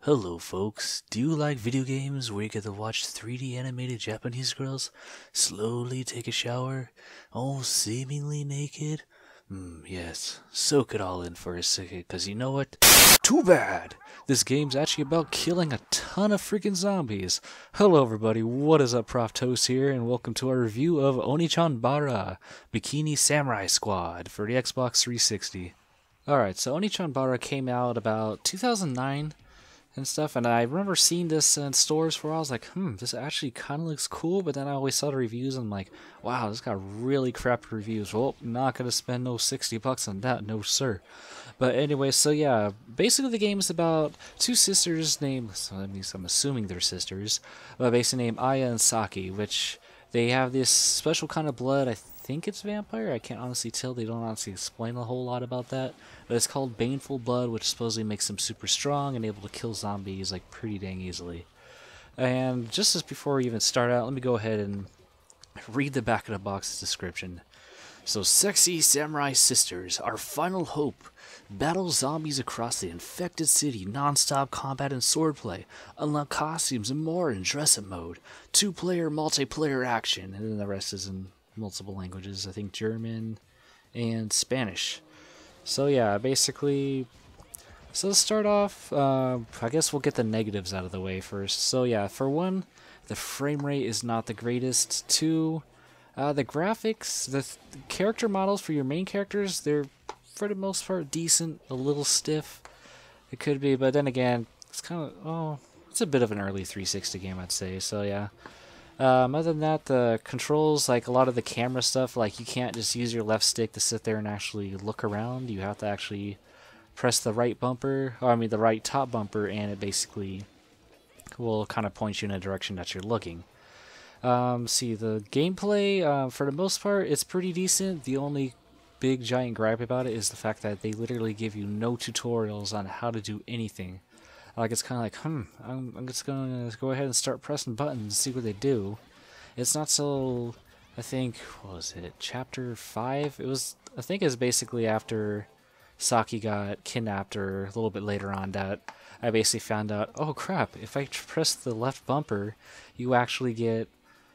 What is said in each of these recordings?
Hello, folks. Do you like video games where you get to watch 3D animated Japanese girls slowly take a shower, all seemingly naked? Yes. Soak it all in for a second, because you know what? Too bad! This game's actually about killing a ton of freaking zombies. Hello, everybody. What is up? Prof Toast here, and welcome to our review of Onichan Bara Bikini Samurai Squad for the Xbox 360. Alright, so Onichan Bara came out about 2009 and stuff. And I remember seeing this in stores for a while. I was like, this actually kind of looks cool. But then I always saw the reviews and I'm like, wow, this got really crappy reviews. Well, not going to spend no $60 on that. No, sir. But anyway, so yeah, basically the game is about two sisters named, so that means I'm assuming they're sisters, but basically named Aya and Saki, which they have this special kind of blood. I think it's vampire. I can't honestly tell. They don't honestly explain a whole lot about that. But it's called Baneful Blood, which supposedly makes them super strong and able to kill zombies like pretty dang easily. And just as before we even start out, let me go ahead and read the back of the box's description. So, sexy samurai sisters, our final hope. Battle zombies across the infected city, non-stop combat and swordplay, unlock costumes and more in dress-up mode, two-player multiplayer action, and then the rest is in multiple languages, I think German and Spanish. So yeah, basically, so let's start off, I guess we'll get the negatives out of the way first. So yeah, for one, the frame rate is not the greatest. Two, the graphics, the character models for your main characters, they're for the most part decent, a little stiff. It could be, but then again, it's kind of, it's a bit of an early 360 game, I'd say, so yeah. Other than that, the controls, like a lot of the camera stuff, like you can't just use your left stick to sit there and actually look around. You have to actually press the right bumper, or I mean the right top bumper, and it basically will kind of point you in a direction that you're looking. See, the gameplay, for the most part, it's pretty decent. The only big giant gripe about it is the fact that they literally give you no tutorials on how to do anything. Like, it's kind of like, I'm just going to go ahead and start pressing buttons and see what they do. It's not so, I think, what was it, chapter 5? It was, I think it's basically after Saki got kidnapped, or a little bit later on, that I basically found out, oh crap, if I press the left bumper, you actually get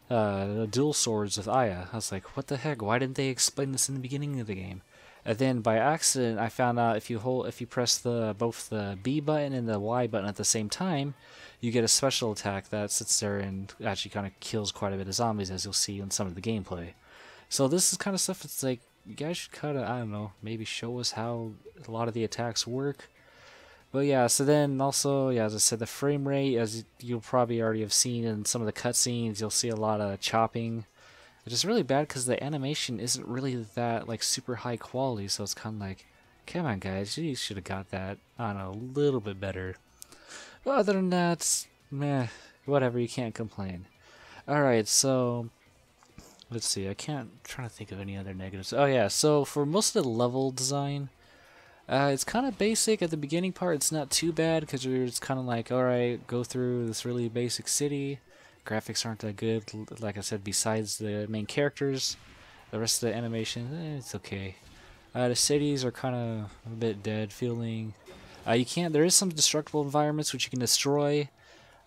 dual swords with Aya. I was like, what the heck? Why didn't they explain this in the beginning of the game? And then by accident, I found out if you press both the B button and the Y button at the same time, you get a special attack that sits there and actually kind of kills quite a bit of zombies, as you'll see in some of the gameplay. So this is kind of stuff. It's like, you guys should kind of, I don't know, maybe show us how a lot of the attacks work. But yeah, so then also, yeah, as I said, the frame rate, as you'll probably already have seen in some of the cutscenes, you'll see a lot of chopping, which is really bad because the animation isn't really that like super high quality. So it's kind of like, come on, guys, you should have got that, I don't know, a little bit better. But other than that, meh, whatever, you can't complain. All right, so let's see. I'm trying to think of any other negatives. Oh yeah, so for most of the level design, it's kind of basic at the beginning part. It's not too bad because you're just kind of like, alright, go through this really basic city. Graphics aren't that good, like I said, besides the main characters. The rest of the animation, it's okay. The cities are kind of a bit dead feeling. There is some destructible environments which you can destroy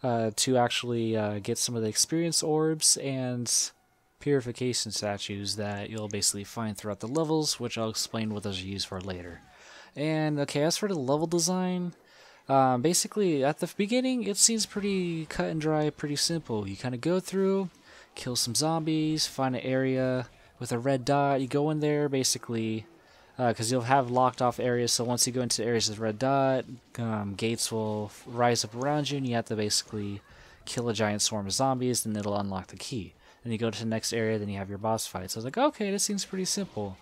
to actually get some of the experience orbs and purification statues that you'll basically find throughout the levels, which I'll explain what those are used for later. And okay, as for the level design, basically at the beginning it seems pretty cut and dry, pretty simple. You kind of go through, kill some zombies, find an area with a red dot. You go in there basically because you'll have locked off areas. So once you go into areas with red dot, gates will rise up around you, and you have to basically kill a giant swarm of zombies, and it'll unlock the key. Then you go to the next area, then you have your boss fight. So I was like, okay, this seems pretty simple.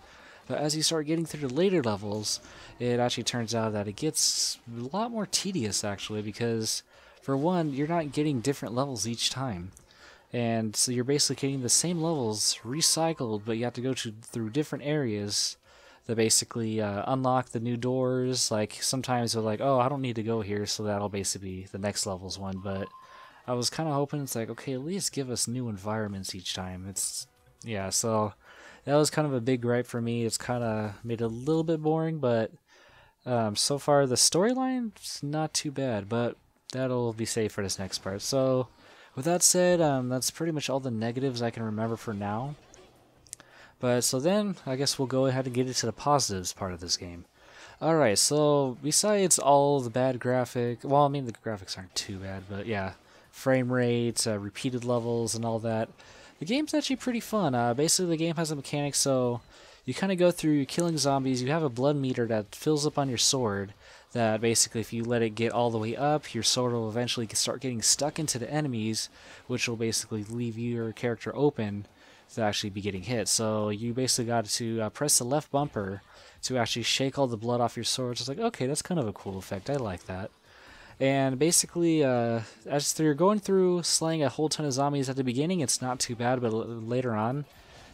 But as you start getting through the later levels, it actually turns out that it gets a lot more tedious, actually, because, for one, you're not getting different levels each time. And so you're basically getting the same levels recycled, but you have to go through different areas that basically unlock the new doors. Like, sometimes they're like, oh, I don't need to go here, so that'll basically be the next level's one. But I was kind of hoping it's like, okay, at least give us new environments each time. Yeah, so that was kind of a big gripe for me. It's kind of made it a little bit boring, but so far the storyline's not too bad. But that'll be safe for this next part. So, with that said, that's pretty much all the negatives I can remember for now. But so then, I guess we'll go ahead and get into the positives part of this game. Alright, so besides all the bad well, I mean, the graphics aren't too bad, but yeah, frame rates, repeated levels, and all that, the game's actually pretty fun. Basically, the game has a mechanic, so you kind of go through killing zombies. You have a blood meter that fills up on your sword, that basically if you let it get all the way up, your sword will eventually start getting stuck into the enemies, which will basically leave your character open to actually be getting hit. So you basically got to press the left bumper to actually shake all the blood off your sword. It's like, okay, that's kind of a cool effect. I like that. And basically, as you're going through slaying a whole ton of zombies at the beginning, it's not too bad, but later on,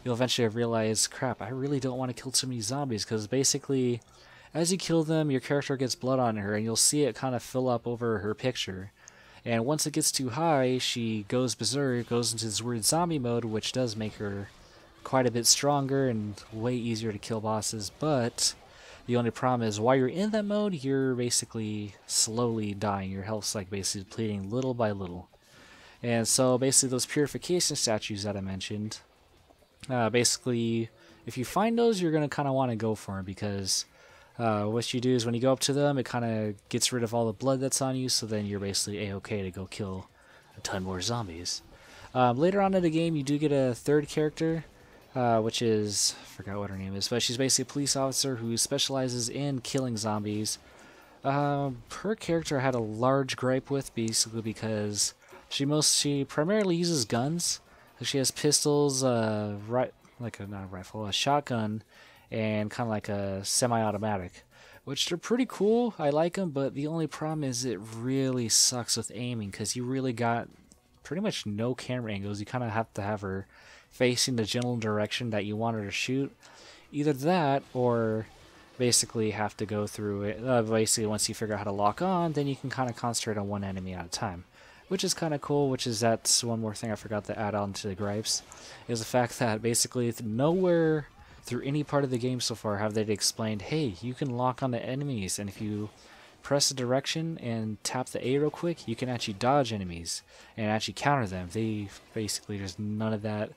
you'll eventually realize, crap, I really don't want to kill too many zombies, because basically, as you kill them, your character gets blood on her, and you'll see it kind of fill up over her picture. And once it gets too high, she goes berserk, goes into this weird zombie mode, which does make her quite a bit stronger and way easier to kill bosses, but the only problem is while you're in that mode, you're basically slowly dying. Your health's like basically depleting little by little. And so basically those purification statues that I mentioned, basically if you find those, you're going to kind of want to go for them, because what you do is when you go up to them, it kind of gets rid of all the blood that's on you, so then you're basically a-okay to go kill a ton more zombies. Later on in the game, you do get a third character, which is, I forgot what her name is, but she's basically a police officer who specializes in killing zombies. Her character I had a large gripe with, basically because she primarily uses guns. She has pistols, not a rifle, a shotgun, and kind of like a semi-automatic, which they're pretty cool. I like them, but the only problem is it really sucks with aiming, because you really got pretty much no camera angles. You kind of have to have her facing the general direction that you want her to shoot. Either that, or basically have to go through it. Basically, once you figure out how to lock on, then you can kind of concentrate on one enemy at a time, which is kind of cool. That's one more thing I forgot to add on to the gripes, is the fact that basically nowhere through any part of the game so far have they explained, hey, you can lock on the enemies, and if you press the direction and tap the A real quick, you can actually dodge enemies and actually counter them. They basically, there's none of that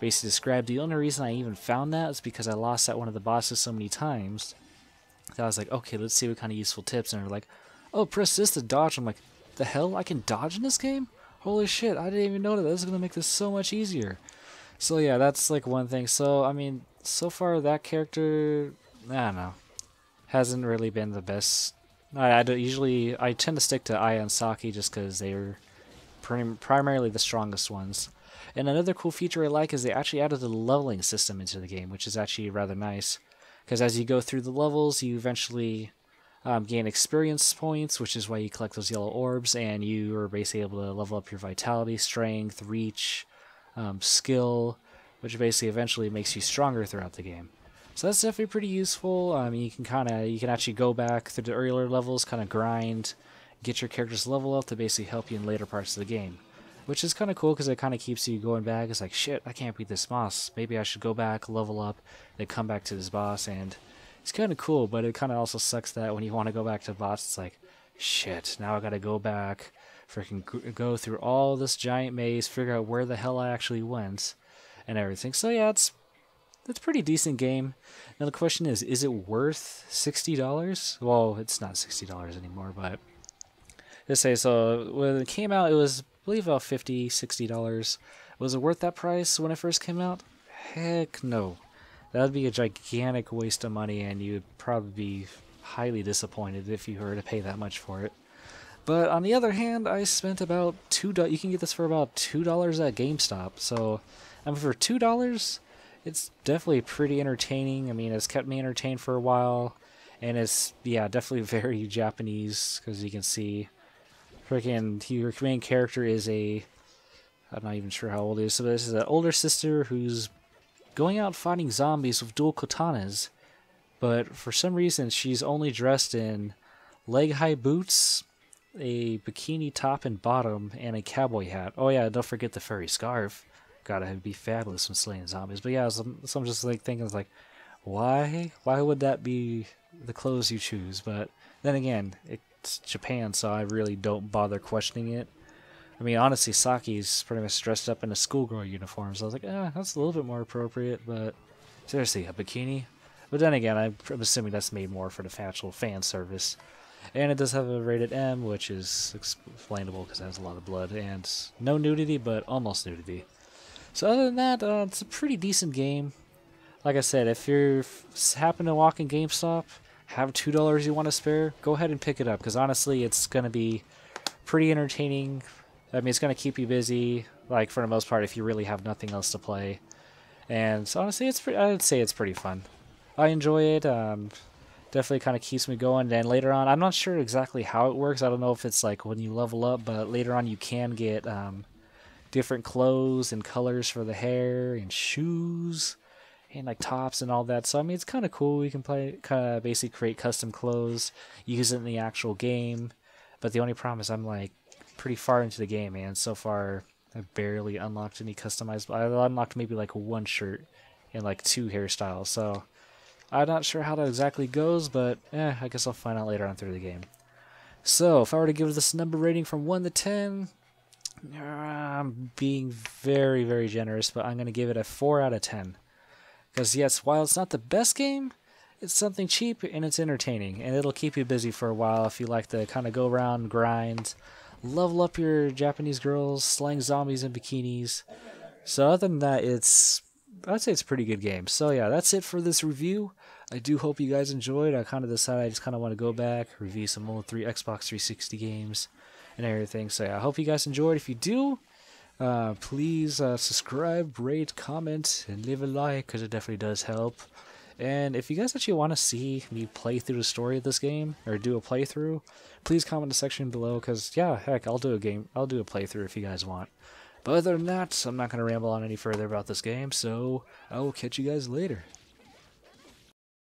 basically described. The only reason I even found that is because I lost at one of the bosses so many times that I was like, okay, let's see what kind of useful tips, and they're like, oh, press this to dodge. I'm like, the hell, I can dodge in this game? Holy shit, I didn't even know that. This is going to make this so much easier. So yeah, that's like one thing. So, I mean, so far that character, I don't know, hasn't really been the best. I tend to stick to Aya and Saki just because they're primarily the strongest ones. And another cool feature I like is they actually added the leveling system into the game, which is actually rather nice. Because as you go through the levels, you eventually gain experience points, which is why you collect those yellow orbs, and you are basically able to level up your vitality, strength, reach, skill, which basically eventually makes you stronger throughout the game. So that's definitely pretty useful. You can actually go back through the earlier levels, kind of grind, get your character's level up to basically help you in later parts of the game, which is kind of cool because it kind of keeps you going back. It's like, shit, I can't beat this boss. Maybe I should go back, level up, then come back to this boss, and it's kind of cool, but it kind of also sucks that when you want to go back to the boss, it's like, shit, now I gotta go back, freaking go through all this giant maze, figure out where the hell I actually went, and everything. So yeah, it's a pretty decent game. Now the question is it worth $60? Well, it's not $60 anymore, but let's say, so when it came out, it was, I believe, about $50, $60. Was it worth that price when it first came out? Heck no. That would be a gigantic waste of money, and you would probably be highly disappointed if you were to pay that much for it. But on the other hand, I spent about $2. You can get this for about $2 at GameStop. So, I mean, for $2, it's definitely pretty entertaining. I mean, it's kept me entertained for a while, and it's, yeah, definitely very Japanese, because you can see, freaking, your main character is I'm not even sure how old he is. So this is an older sister who's going out fighting zombies with dual katanas, but for some reason she's only dressed in leg-high boots, a bikini top and bottom, and a cowboy hat. Oh yeah, don't forget the furry scarf. Gotta be fabulous when slaying zombies. But yeah, so I'm just like thinking, like, why would that be the clothes you choose. But then again, it's Japan, so I really don't bother questioning it. I mean, honestly, Saki's pretty much dressed up in a schoolgirl uniform, so I was like, that's a little bit more appropriate, but seriously, a bikini? But then again, I'm assuming that's made more for the actual fan service. And it does have a rated M, which is explainable because it has a lot of blood, and no nudity, but almost nudity. So other than that, it's a pretty decent game. Like I said, if you happen to walk in GameStop, have $2 you want to spare, go ahead and pick it up, because honestly, it's going to be pretty entertaining. I mean, it's going to keep you busy, like, for the most part, if you really have nothing else to play. And so honestly, I would say it's pretty fun. I enjoy it. Definitely kind of keeps me going. And later on, I'm not sure exactly how it works. I don't know if it's like when you level up, but later on you can get different clothes and colors for the hair and shoes and like tops and all that. So I mean, it's kind of cool. You can kind of basically create custom clothes, use it in the actual game. But the only problem is I'm like pretty far into the game, man. So far, I've barely unlocked any customized. I unlocked maybe like one shirt and like 2 hairstyles. So I'm not sure how that exactly goes, but I guess I'll find out later on through the game. So if I were to give this number rating from 1 to 10, I'm being very, very generous, but I'm going to give it a 4 out of 10. Because yes, while it's not the best game, it's something cheap and it's entertaining, and it'll keep you busy for a while if you like to kind of go around, grind, level up your Japanese girls, slaying zombies in bikinis. So other than that, I'd say it's a pretty good game. So yeah, that's it for this review. I do hope you guys enjoyed. I kind of decided I just kind of want to go back, review some old Xbox 360 games and everything. So yeah, I hope you guys enjoyed. If you do, please subscribe, rate, comment, and leave a like, because it definitely does help. And if you guys actually want to see me play through the story of this game, or do a playthrough, please comment in the section below, because yeah, heck, I'll do a playthrough if you guys want. But other than that, I'm not going to ramble on any further about this game, so I will catch you guys later.